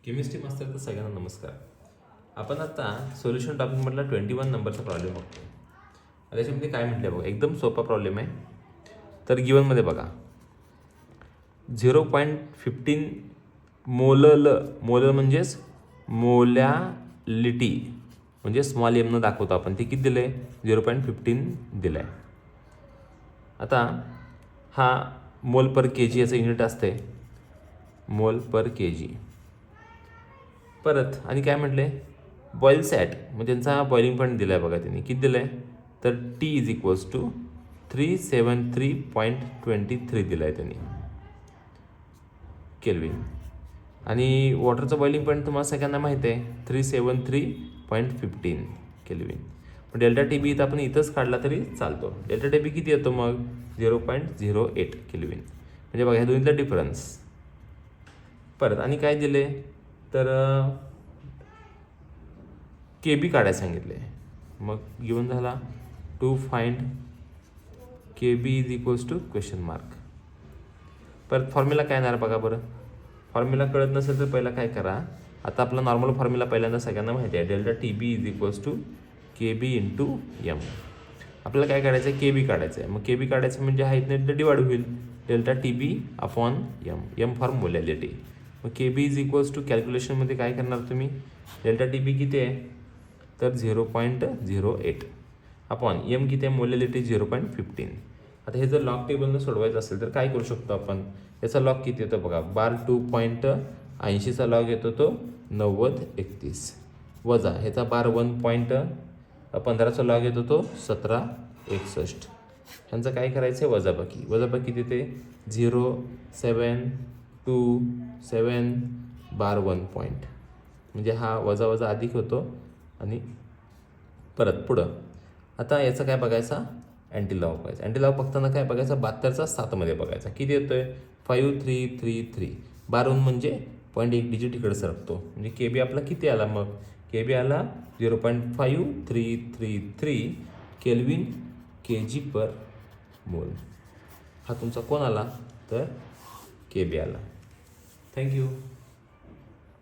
Chemistry मास्टरचा सगळ्यांना नमस्कार. आपण आता सोल्युशन टॉपिकमधला 21 नंबरचा प्रॉब्लेम बघतो. त्याच्यामध्ये काय म्हटलं बघा, एकदम सोपा प्रॉब्लेम आहे. तर गिवनमध्ये बघा 0.15 मोलल म्हणजेच मोलॅलिटी म्हणजे स्मॉल एमनं दाखवतो आपण. ते किती दिलं आहे? 0.15 दिलं आहे. आता हा मोल पर के जी याचं युनिट असते, मोल पर के जी. परत आणि काय म्हटले, बॉईल सॅट म्हणजे त्यांचा बॉइलिंग पॉईंट दिला आहे बघा. त्यांनी किती दिलं आहे? तर टी इज इक्वल्स टू 373.23 दिला आहे त्यांनी केल्विन. आणि वॉटरचं बॉइलिंग पॉईंट तुम्हाला सगळ्यांना माहिती आहे 373.15 केल्विन. पण डेल्टा टी बी इथं आपण इथंच काढला तरी चालतो. डेल्टा टी बी किती येतो मग? 0.08 केल्विन. म्हणजे बघा ह्या दोन्हीतला डिफरन्स. परत आणि काय दिले, तर के बी काढायला सांगितले. मग गिवन झाला to find K B is equals to question mark. परत फॉर्म्युला काय येणार बघा बरं. फॉर्म्युला कळत नसेल तर पहिला काय करा, आता आपला नॉर्मल फॉर्म्युला पहिल्यांदा सगळ्यांना माहिती आहे, delta T B is equals to K B into M. आपल्याला काय काढायचं आहे? के बी काढायचं आहे. मग के बी काढायचं म्हणजे हा इथनं डिवाइड होईल, delta T B upon M, M for molality. मग K B is equals to कॅल्क्युलेशनमध्ये काय करणार तुम्ही, डेल्टा टी बी किती आहे तर 0.08 अपॉन एम किती आहे, मोलॅलिटी 0.15. आता हे जर लॉग टेबलनं सोडवायचं असेल तर काय करू शकतो आपण, याचा लॉग किती येतो बघा, बार 2.80चा लॉग येतो तो 90.31 वजा ह्याचा बार 1.15चा लॉग येतो तो 17.61. ह्यांचं काय करायचं आहे, वजाबाकी. वजाबाकी देते 0.727 बार 1 पॉईंट, म्हणजे हा वजा वजा अधिक होतो. आणि परत पुढं आता याचं काय बघायचा, अँटीलॉग बघायचा. अँटीलॉग बघताना काय बघायचा, 72चा 7मध्ये बघायचा. किती येतोय 5333. बार 1 म्हणजे 0.1 डिजिट इकडे सरकतो, म्हणजे के बी आपला किती आला मग, के बी आला 0.5333 केल्विन के जी पर मोल. हा तुमचा कोण आला तर के बी आला. थँक्यू.